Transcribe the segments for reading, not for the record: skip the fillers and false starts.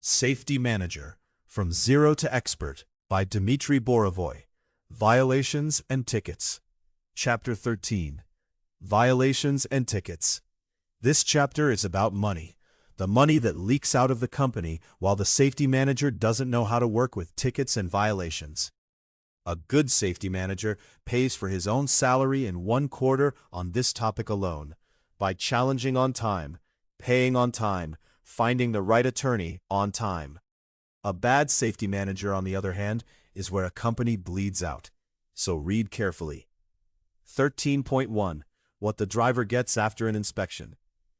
Safety Manager, From Zero to Expert, by Dmitry Borovoy. Violations and Tickets. Chapter 13. Violations and Tickets. This chapter is about money. The money that leaks out of the company while the safety manager doesn't know how to work with tickets and violations. A good safety manager pays for his own salary in 1/4 on this topic alone, by challenging on time, paying on time, finding the right attorney on time. A bad safety manager, on the other hand, is where a company bleeds out. So read carefully. 13.1. What the driver gets after an inspection.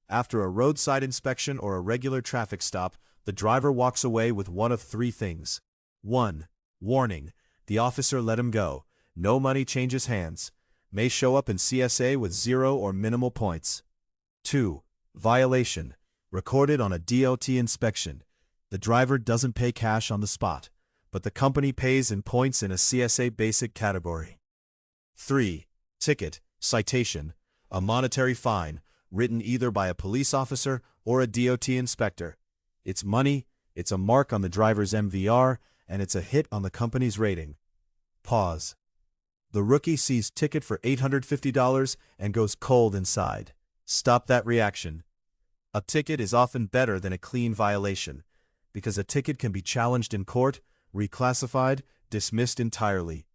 After a roadside inspection or a regular traffic stop, the driver walks away with one of three things. 1. Warning. The officer let him go. No money changes hands. May show up in CSA with 0 or minimal points. 2. Violation. Recorded on a DOT inspection. The driver doesn't pay cash on the spot, but the company pays in points in a CSA basic category. 3. Ticket, citation, a monetary fine, written either by a police officer or a DOT inspector. It's money, it's a mark on the driver's MVR, and it's a hit on the company's rating. Pause. The rookie sees ticket for $850 and goes cold inside. Stop that reaction. A ticket is often better than a clean violation, because a ticket can be challenged in court, reclassified, dismissed entirely.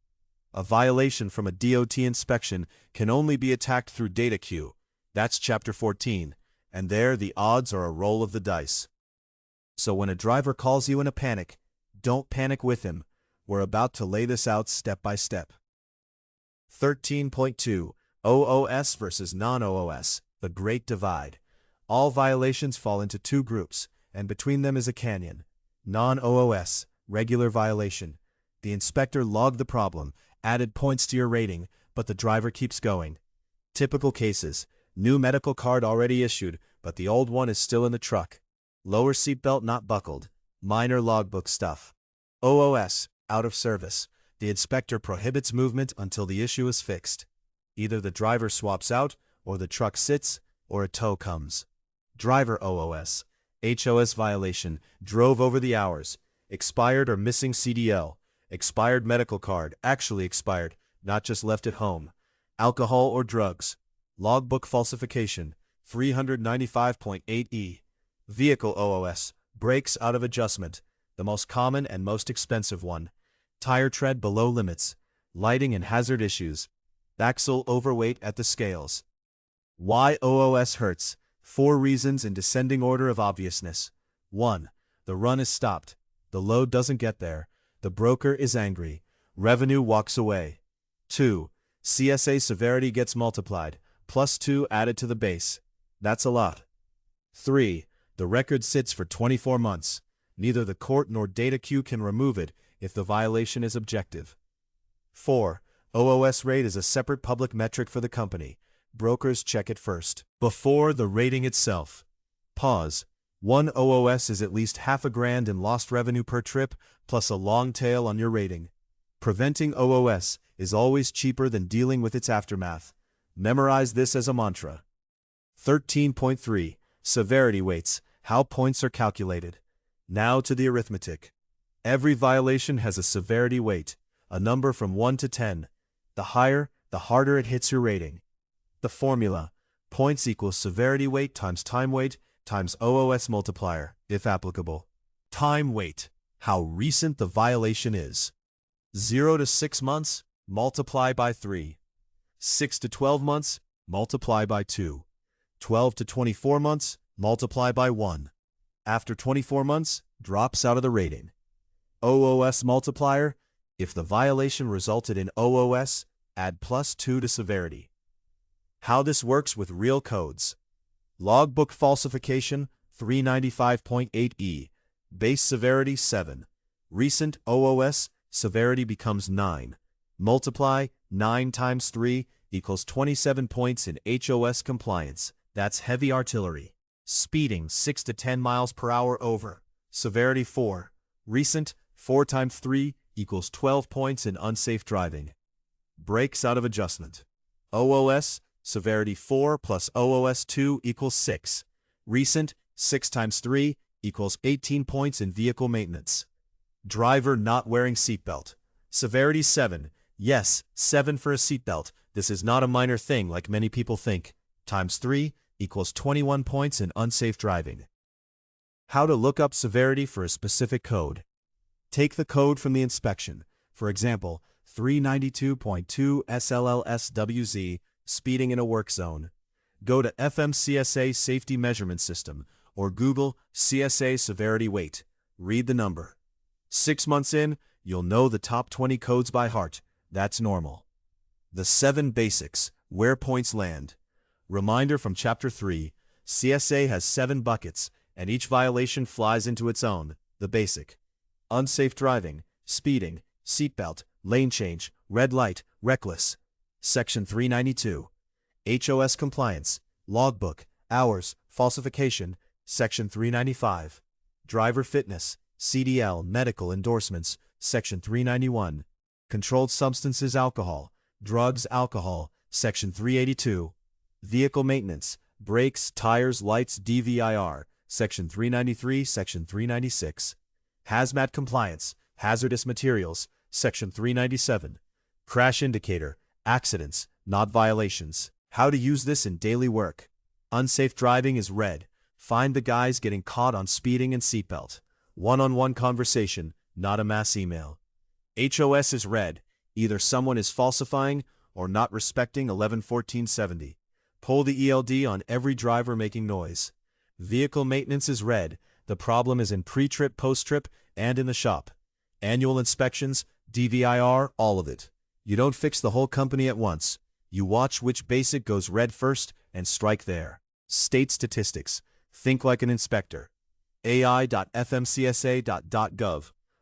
A violation from a DOT inspection can only be attacked through data queue. That's Chapter 14, and there the odds are a roll of the dice. So when a driver calls you in a panic, don't panic with him. We're about to lay this out step by step. 13.2. OOS versus non-OOS, the Great Divide. All violations fall into two groups, and between them is a canyon. Non-OOS, regular violation. The inspector logged the problem, added points to your rating, but the driver keeps going. Typical cases: new medical card already issued, but the old one is still in the truck. Lower seatbelt not buckled. Minor logbook stuff. OOS, out of service. The inspector prohibits movement until the issue is fixed. Either the driver swaps out, or the truck sits, or a tow comes. Driver OOS, HOS violation, drove over the hours, expired or missing CDL, expired medical card, actually expired, not just left at home, alcohol or drugs, logbook falsification, 395.8E. Vehicle OOS, brakes out of adjustment, the most common and most expensive one, tire tread below limits, lighting and hazard issues, axle overweight at the scales. Why OOS hurts? 4 reasons in descending order of obviousness. 1. The run is stopped. The load doesn't get there. The broker is angry. Revenue walks away. 2. CSA severity gets multiplied, plus 2 added to the base. That's a lot. 3. The record sits for 24 months. Neither the court nor data queue can remove it if the violation is objective. 4. OOS rate is a separate public metric for the company. Brokers check it first, before the rating itself. Pause. 1 OOS is at least $500,000 in lost revenue per trip, plus a long tail on your rating. Preventing OOS is always cheaper than dealing with its aftermath. Memorize this as a mantra. 13.3. Severity Weights, how points are calculated. Now to the arithmetic. Every violation has a severity weight, a number from 1 to 10. The higher, the harder it hits your rating. The formula: points equals severity weight times time weight times OOS multiplier, if applicable. Time weight: how recent the violation is. 0 to 6 months, multiply by 3. 6 to 12 months, multiply by 2. 12 to 24 months, multiply by 1. After 24 months, drops out of the rating. OOS multiplier: if the violation resulted in OOS, add plus 2 to severity. How this works with real codes. Logbook falsification, 395.8E. Base severity 7. Recent OOS, severity becomes 9. Multiply 9 times 3 equals 27 points in HOS Compliance. That's heavy artillery. Speeding 6 to 10 miles per hour over. Severity 4. Recent 4 times 3 equals 12 points in Unsafe Driving. Brakes out of adjustment. OOS, severity 4 plus OOS 2 equals 6. Recent 6 times 3 equals 18 points in vehicle maintenance. Driver not wearing seatbelt. Severity 7. Yes, 7 for a seatbelt. This is not a minor thing like many people think. Times 3 equals 21 points in unsafe driving. How to look up severity for a specific code. Take the code from the inspection. For example, 392.2 SLLSWZ, speeding in a work zone. Go to FMCSA Safety Measurement System or Google CSA Severity Weight. Read the number. 6 months in, you'll know the top 20 codes by heart. That's normal. The 7 basics, where points land. Reminder from Chapter 3, CSA has 7 buckets, and each violation flies into its own, the basic. Unsafe driving, speeding, seatbelt, lane change, red light, reckless. Section 392. HOS Compliance, logbook, hours, falsification. Section 395. Driver fitness, CDL, medical endorsements. Section 391. Controlled substances, alcohol, drugs, alcohol. Section 382. Vehicle maintenance, brakes, tires, lights, DVIR. Section 393, Section 396. Hazmat compliance, hazardous materials. Section 397. Crash indicator, accidents, not violations. How to use this in daily work. Unsafe driving is red. Find the guys getting caught on speeding and seatbelt. One-on-one conversation, not a mass email. HOS is red. Either someone is falsifying or not respecting 11.14.70. Pull the ELD on every driver making noise. Vehicle maintenance is red. The problem is in pre-trip, post-trip, and in the shop. Annual inspections, DVIR, all of it. You don't fix the whole company at once. You watch which basic goes red first and strike there. State statistics. Think like an inspector. ai.fmcsa..gov.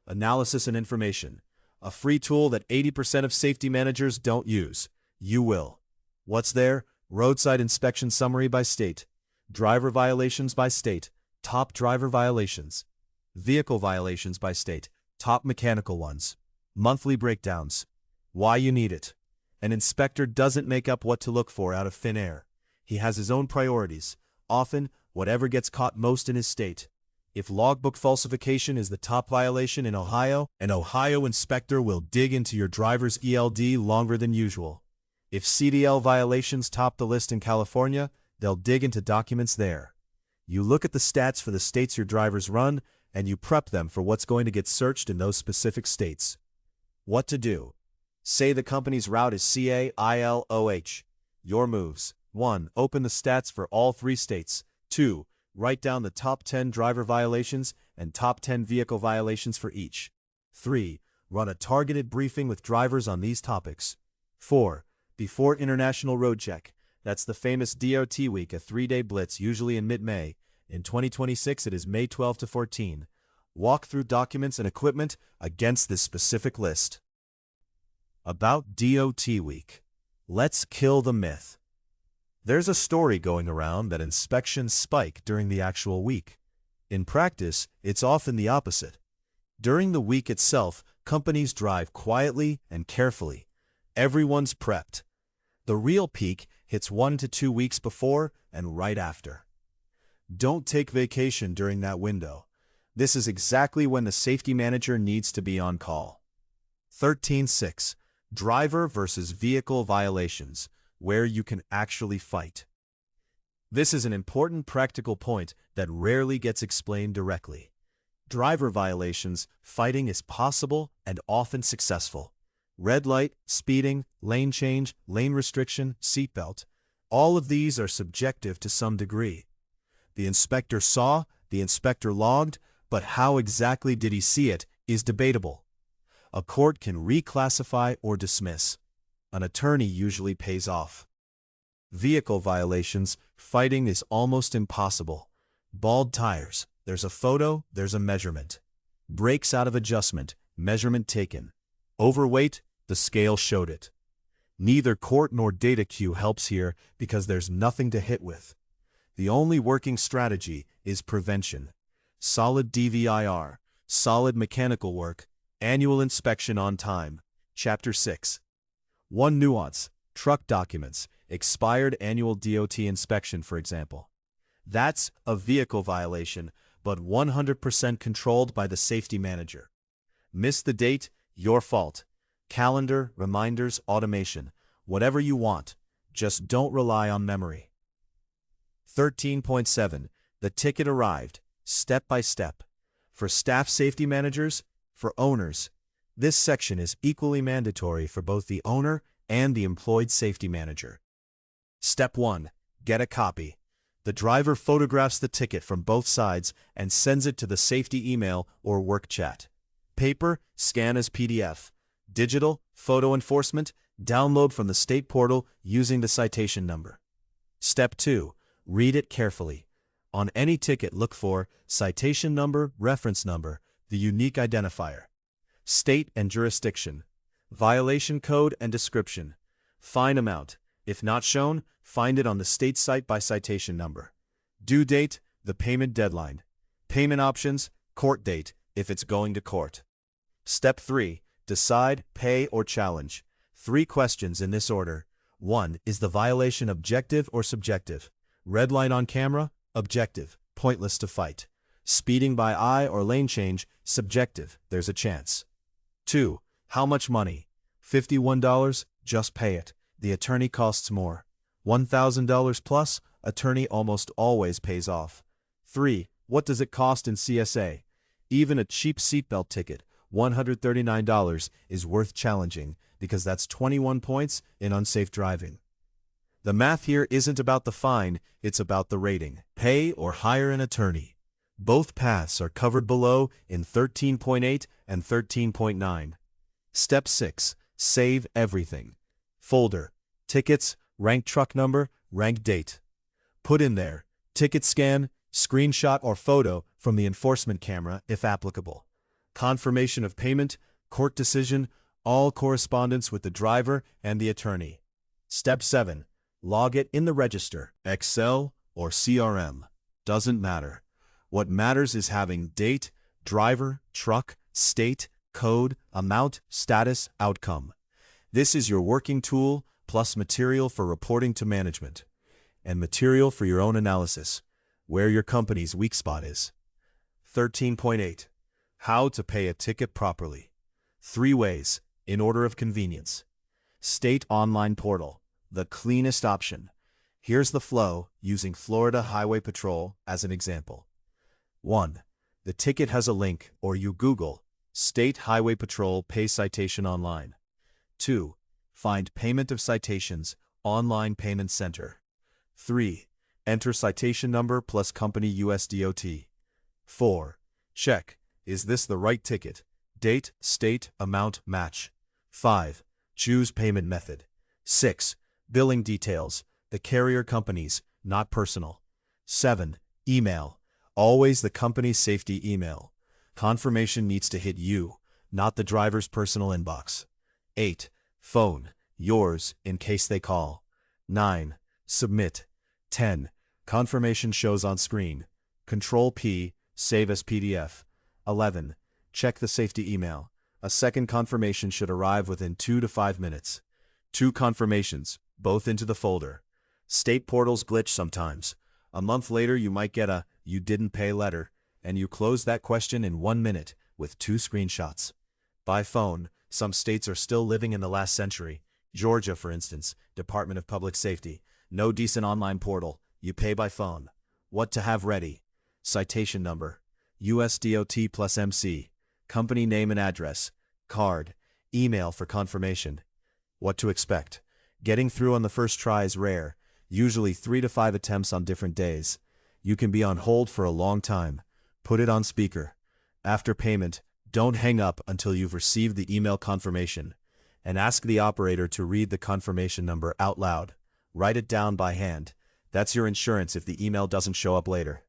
Analysis and information. A free tool that 80% of safety managers don't use. You will. What's there? Roadside inspection summary by state. Driver violations by state. Top driver violations. Vehicle violations by state. Top mechanical ones. Monthly breakdowns. Why you need it. An inspector doesn't make up what to look for out of thin air. He has his own priorities. Often, whatever gets caught most in his state. If logbook falsification is the top violation in Ohio, an Ohio inspector will dig into your driver's ELD longer than usual. If CDL violations top the list in California, they'll dig into documents there. You look at the stats for the states your drivers run, and you prep them for what's going to get searched in those specific states. What to do. Say the company's route is CAILOH. Your moves. 1. Open the stats for all 3 states. 2. Write down the top 10 driver violations and top 10 vehicle violations for each. 3. Run a targeted briefing with drivers on these topics. 4. Before International Roadcheck. That's the famous DOT week, a 3-day blitz usually in mid-May. In 2026 it is May 12 to 14. Walk through documents and equipment against this specific list. About DOT week. Let's kill the myth. There's a story going around that inspections spike during the actual week. In practice, it's often the opposite. During the week itself, companies drive quietly and carefully. Everyone's prepped. The real peak hits 1 to 2 weeks before and right after. Don't take vacation during that window. This is exactly when the safety manager needs to be on call. 13.6. Driver versus vehicle violations, where you can actually fight. This is an important practical point that rarely gets explained directly. Driver violations, fighting is possible and often successful. Red light, speeding, lane change, lane restriction, seatbelt. All of these are subjective to some degree. The inspector saw, the inspector logged, but how exactly did he see it is debatable. A court can reclassify or dismiss. An attorney usually pays off. Vehicle violations, fighting is almost impossible. Bald tires, there's a photo, there's a measurement. Brakes out of adjustment, measurement taken. Overweight, the scale showed it. Neither court nor data queue helps here because there's nothing to hit with. The only working strategy is prevention. Solid DVIR, solid mechanical work, annual inspection on time. Chapter 6. One nuance, truck documents, expired annual DOT inspection, for example. That's a vehicle violation, but 100% controlled by the safety manager. Miss the date? Your fault. Calendar, reminders, automation, whatever you want. Just don't rely on memory. 13.7. The ticket arrived, step by step. For staff safety managers, for owners. This section is equally mandatory for both the owner and the employed safety manager. Step 1. Get a copy. The driver photographs the ticket from both sides and sends it to the safety email or work chat. Paper, scan as PDF. Digital, photo enforcement, download from the state portal using the citation number. Step 2. Read it carefully. On any ticket, look for citation number, reference number, the unique identifier. State and jurisdiction. Violation code and description. Fine amount. If not shown, find it on the state site by citation number. Due date, the payment deadline. Payment options, court date, if it's going to court. Step 3. Decide, pay, or challenge. 3 questions in this order. 1. Is the violation objective or subjective? Red light on camera? Objective. Pointless to fight. Speeding by eye or lane change? Subjective. There's a chance. 2. How much money? $51? Just pay it. The attorney costs more. $1,000 plus? Attorney almost always pays off. 3. What does it cost in CSA? Even a cheap seatbelt ticket, $139, is worth challenging because that's 21 points in unsafe driving. The math here isn't about the fine, it's about the rating. Pay or hire an attorney. Both paths are covered below in 13.8 and 13.9. Step 6. Save everything. Folder. Tickets, rank truck number, rank date. Put in there, ticket scan, screenshot or photo from the enforcement camera if applicable. Confirmation of payment, court decision, all correspondence with the driver and the attorney. Step 7. Log it in the register, Excel or CRM. Doesn't matter. What matters is having date, driver, truck, state, code, amount, status, outcome. This is your working tool plus material for reporting to management and material for your own analysis, where your company's weak spot is. 13.8. How to pay a ticket properly. 3 ways, in order of convenience. State online portal, the cleanest option. Here's the flow using Florida Highway Patrol as an example. 1. The ticket has a link, or you Google State Highway Patrol Pay Citation Online. 2. Find Payment of Citations, Online Payment Center. 3. Enter citation number plus company USDOT. 4. Check, is this the right ticket? Date, state, amount, match. 5. Choose payment method. 6. Billing details, the carrier companies, not personal. 7. Email, always the company's safety email. Confirmation needs to hit you, not the driver's personal inbox. 8. Phone, yours, in case they call. 9. Submit. 10. Confirmation shows on screen. Control P, save as PDF. 11. Check the safety email. A second confirmation should arrive within 2 to 5 minutes. 2 confirmations, both into the folder. State portals glitch sometimes. A month later you might get a "you didn't pay" letter, and you close that question in 1 minute with 2 screenshots. By phone, some states are still living in the last century. Georgia, for instance, Department of Public Safety. No decent online portal. You pay by phone. What to have ready. Citation number. USDOT plus MC. Company name and address. Card. Email for confirmation. What to expect. Getting through on the first try is rare. Usually 3 to 5 attempts on different days. You can be on hold for a long time. Put it on speaker. After payment, don't hang up until you've received the email confirmation, and ask the operator to read the confirmation number out loud. Write it down by hand. That's your insurance if the email doesn't show up later.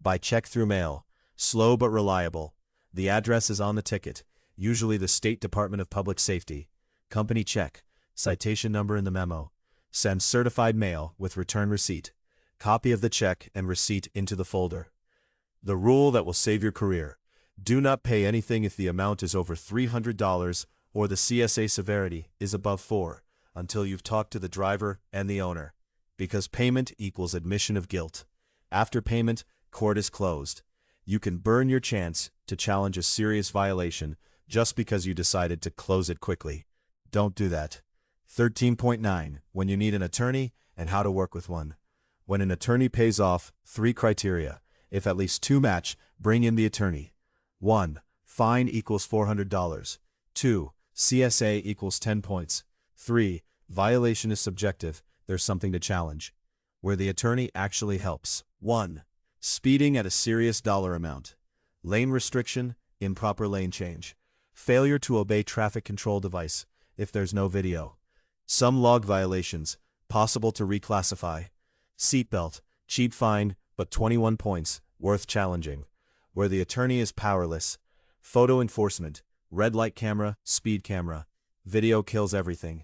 By check through mail. Slow but reliable. The address is on the ticket, usually the State Department of Public Safety. Company check. Citation number in the memo. Send certified mail with return receipt. Copy of the check and receipt into the folder. The rule that will save your career. Do not pay anything if the amount is over $300 or the CSA severity is above 4 until you've talked to the driver and the owner, because payment equals admission of guilt. After payment, court is closed. You can burn your chance to challenge a serious violation just because you decided to close it quickly. Don't do that. 13.9. When you need an attorney and how to work with one. When an attorney pays off, 3 criteria. If at least 2 match, bring in the attorney. 1. Fine equals $400. 2. CSA equals 10 points. 3. Violation is subjective. There's something to challenge. Where the attorney actually helps. 1. Speeding at a serious dollar amount. Lane restriction, improper lane change. Failure to obey traffic control device, if there's no video. Some log violations, possible to reclassify. Seatbelt, cheap fine, but 21 points, worth challenging. Where the attorney is powerless. Photo enforcement, red light camera, speed camera. Video kills everything.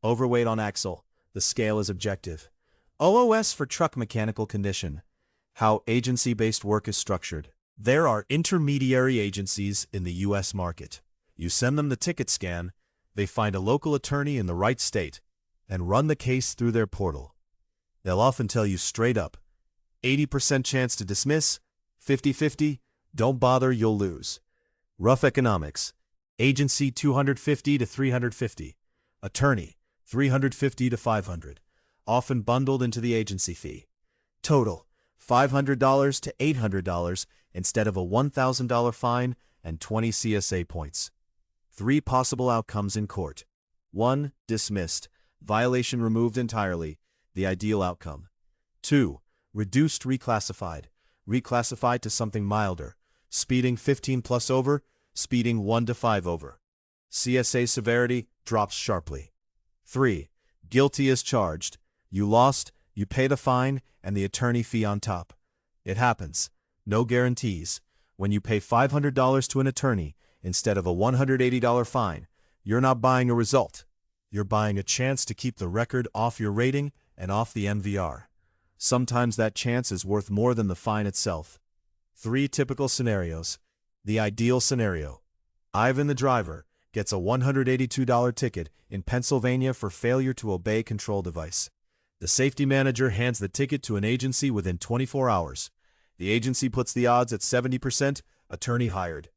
Overweight on axle, the scale is objective. OOS for truck mechanical condition. How agency-based work is structured. There are intermediary agencies in the U.S. market. You send them the ticket scan, they find a local attorney in the right state, and run the case through their portal. They'll often tell you straight up, 80% chance to dismiss, 50-50, don't bother, you'll lose. Rough economics. Agency $250 to $350. Attorney $350 to $500. Often bundled into the agency fee. Total $500 to $800 instead of a $1,000 fine and 20 CSA points. 3 possible outcomes in court. 1. Dismissed. Violation removed entirely. The ideal outcome. 2. Reduced reclassified. Reclassified to something milder. Speeding 15 plus over, speeding 1 to 5 over. CSA severity drops sharply. 3. Guilty as charged. You lost, you pay the fine, and the attorney fee on top. It happens. No guarantees. When you pay $500 to an attorney instead of a $180 fine, you're not buying a result. You're buying a chance to keep the record off your rating and off the MVR. Sometimes that chance is worth more than the fine itself. 3 typical scenarios. The ideal scenario. Ivan the driver gets a $182 ticket in Pennsylvania for failure to obey control device. The safety manager hands the ticket to an agency within 24 hours. The agency puts the odds at 70%, attorney hired.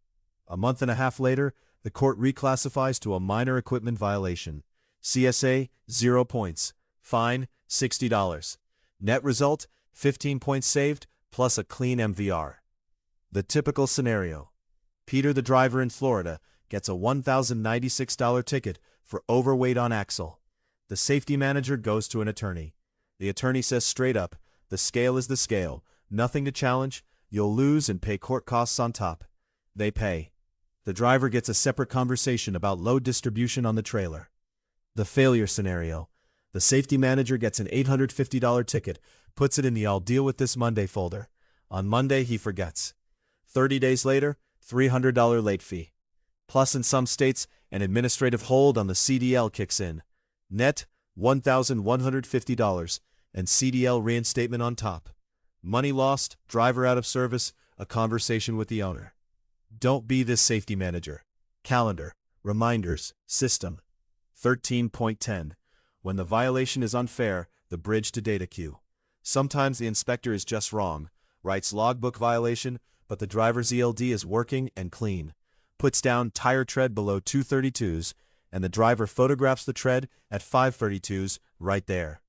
A month and a half later, the court reclassifies to a minor equipment violation. CSA, 0 points. Fine, $60. Net result, 15 points saved, plus a clean MVR. The typical scenario. Peter the driver in Florida gets a $1,096 ticket for overweight on axle. The safety manager goes to an attorney. The attorney says straight up, the scale is the scale, nothing to challenge, you'll lose and pay court costs on top. They pay. The driver gets a separate conversation about load distribution on the trailer. The failure scenario. The safety manager gets an $850 ticket, puts it in the I'll deal with this Monday folder. On Monday, he forgets. 30 days later, $300 late fee. Plus, in some states, an administrative hold on the CDL kicks in. Net, $1,150, and CDL reinstatement on top. Money lost, driver out of service, a conversation with the owner. Don't be this safety manager. Calendar, reminders, system. 13.10. When the violation is unfair, the bridge to data queue. Sometimes the inspector is just wrong, writes logbook violation, but the driver's ELD is working and clean. Puts down tire tread below 232s, and the driver photographs the tread at 532s right there.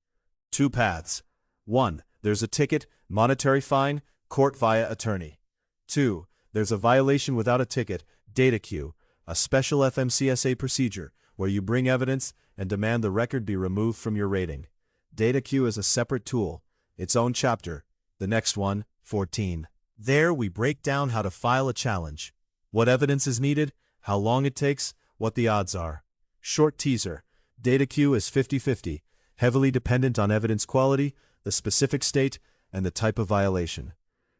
2 paths. 1. There's a ticket, monetary fine, court via attorney. 2. There's a violation without a ticket, data queue, a special FMCSA procedure where you bring evidence and demand the record be removed from your rating. Data queue is a separate tool, its own chapter. The next one, 14. There we break down how to file a challenge, what evidence is needed, how long it takes, what the odds are. Short teaser. Data queue is 50-50, heavily dependent on evidence quality, the specific state, and the type of violation.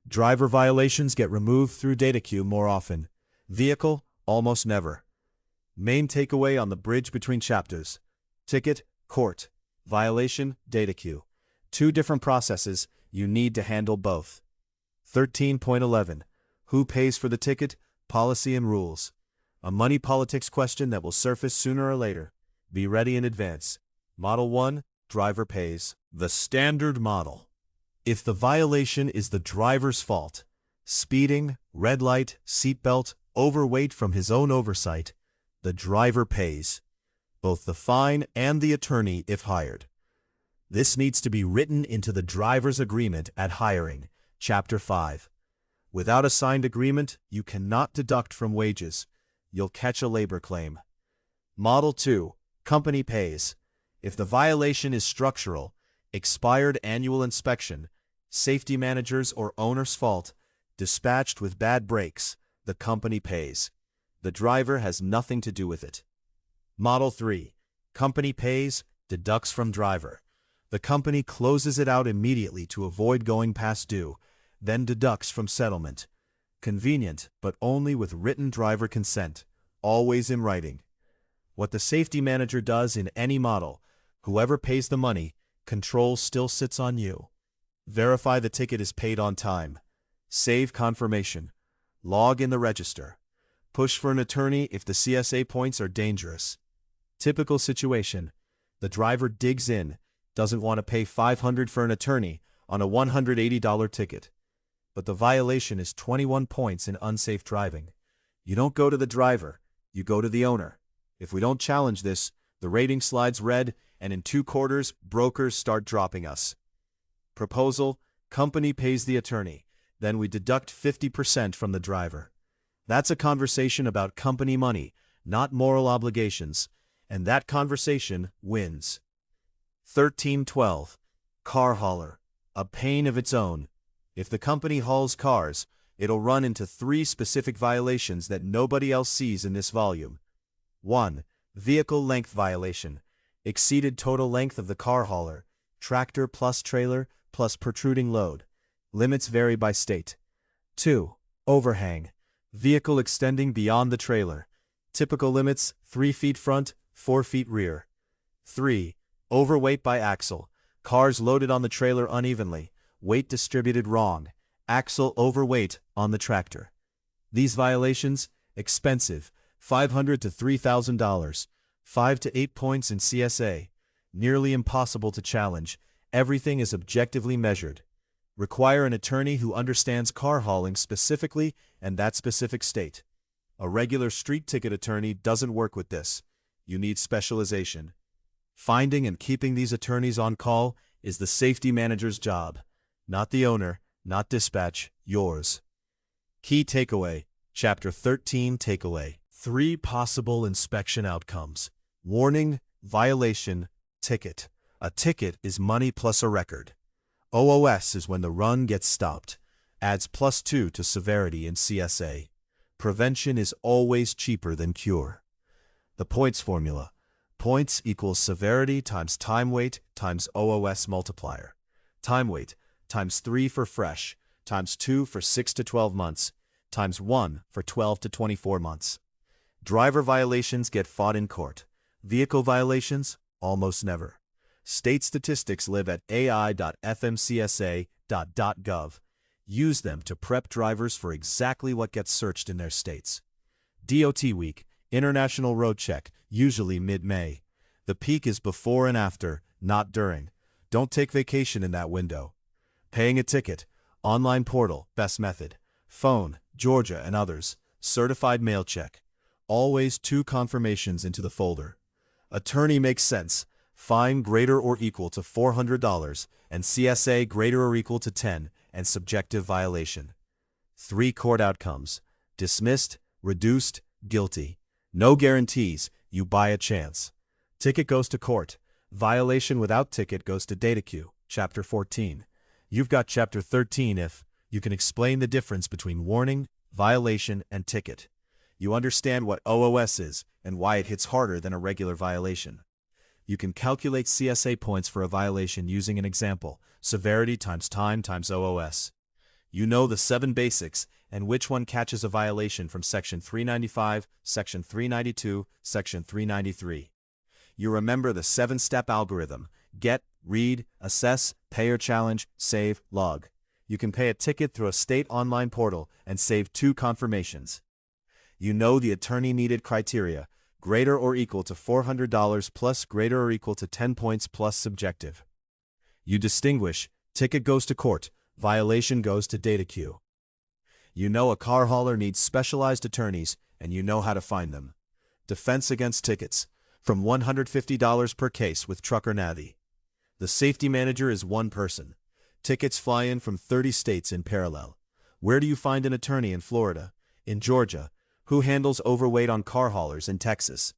Driver violations get removed through data queue more often. Vehicle, almost never. Main takeaway on the bridge between chapters. Ticket, court. Violation, data queue. 2 different processes, you need to handle both. 13.11. Who pays for the ticket? Policy and rules. A money politics question that will surface sooner or later. Be ready in advance. Model 1, driver pays. The standard model. If the violation is the driver's fault, Speeding, red light, seatbelt, overweight from his own oversight. The driver pays. Both the fine and the attorney if hired. This needs to be written into the driver's agreement at hiring, Chapter 5. Without a signed agreement, you cannot deduct from wages. You'll catch a labor claim. Model 2. Company pays. If the violation is structural, expired annual inspection, safety manager's or owner's fault, dispatched with bad brakes, the company pays. The driver has nothing to do with it. Model 3. Company pays, deducts from driver. The company closes it out immediately to avoid going past due, then deducts from settlement. Convenient, but only with written driver consent, always in writing. What the safety manager does in any model, whoever pays the money, control still sits on you. Verify the ticket is paid on time. Save confirmation. Log in the register. Push for an attorney if the CSA points are dangerous. Typical situation. The driver digs in, doesn't want to pay $500 for an attorney on a $180 ticket. But the violation is 21 points in unsafe driving. You don't go to the driver, you go to the owner. If we don't challenge this, the rating slides red, and in 2 quarters, brokers start dropping us. Proposal: company pays the attorney, then we deduct 50% from the driver. That's a conversation about company money, not moral obligations, and that conversation wins. 1312. Car hauler. A pain of its own. If the company hauls cars, it'll run into 3 specific violations that nobody else sees in this volume. 1. Vehicle length violation. Exceeded total length of the car hauler. Tractor plus trailer plus protruding load. Limits vary by state. 2. Overhang. Vehicle extending beyond the trailer. Typical limits: 3 feet front, 4 feet rear. 3. Overweight by axle. Cars loaded on the trailer unevenly, weight distributed wrong, axle overweight on the tractor. These violations, expensive, $500 to $3,000, 5 to 8 points in CSA, nearly impossible to challenge, everything is objectively measured. Require an attorney who understands car hauling specifically and that specific state. A regular street ticket attorney doesn't work with this. You need specialization. Finding and keeping these attorneys on call is the safety manager's job. Not the owner, not dispatch, yours. Key takeaway, Chapter 13 takeaway. 3 possible inspection outcomes. Warning, violation, ticket. A ticket is money plus a record. OOS is when the run gets stopped. Adds +2 to severity in CSA. Prevention is always cheaper than cure. The points formula. Points equals severity times time weight times OOS multiplier. Time weight times 3 for fresh, times 2 for 6 to 12 months, times 1 for 12 to 24 months. Driver violations get fought in court. Vehicle violations, almost never. State statistics live at ai.fmcsa.dot.gov. Use them to prep drivers for exactly what gets searched in their states. DOT Week, International Roadcheck, usually mid-May. The peak is before and after, not during. Don't take vacation in that window. Paying a ticket, online portal, best method. Phone, Georgia and others, certified mail check. Always 2 confirmations into the folder. Attorney makes sense. Fine greater or equal to $400 and CSA greater or equal to 10 and subjective violation. 3 court outcomes: dismissed, reduced, guilty. No guarantees, you buy a chance. Ticket goes to court. Violation without ticket goes to data queue, Chapter 14. You've got Chapter 13 if you can explain the difference between warning, violation, and ticket. You understand what OOS is and why it hits harder than a regular violation. You can calculate CSA points for a violation using an example: severity times time times OOS. You know the 7 basics and which one catches a violation from Section 395, Section 392, Section 393. You remember the 7-step algorithm: get, read, assess, pay or challenge, save, log. You can pay a ticket through a state online portal and save 2 confirmations. You know the attorney-needed criteria: greater or equal to $400 plus greater or equal to 10 points plus subjective. You distinguish: ticket goes to court, violation goes to data queue. You know a car hauler needs specialized attorneys, and you know how to find them. Defense against tickets, from $150 per case with Trucker Navi. The safety manager is one person. Tickets fly in from 30 states in parallel. Where do you find an attorney in Florida? In Georgia? Who handles overweight on car haulers in Texas?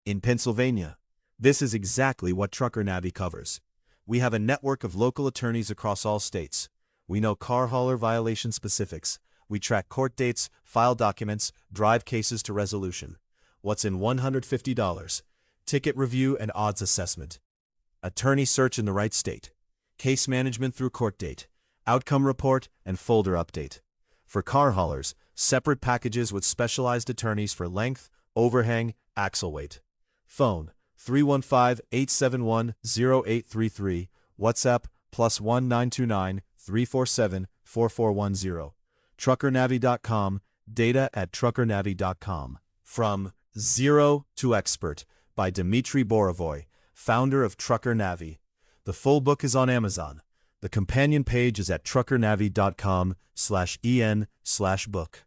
In Pennsylvania? This is exactly what Trucker Navi covers. We have a network of local attorneys across all states. We know car hauler violation specifics. We track court dates, file documents, drive cases to resolution. What's in $150? Ticket review and odds assessment. Attorney search in the right state. Case management through court date. Outcome report and folder update. For car haulers, separate packages with specialized attorneys for length, overhang, axle weight. Phone 315-871-0833. WhatsApp +1 929 347 4410. TruckerNavi.com. Data at TruckerNavi.com. From Zero to Expert by Dmitry Borovoy, founder of Trucker Navi. The full book is on Amazon. The companion page is at truckernavi.com/en/book.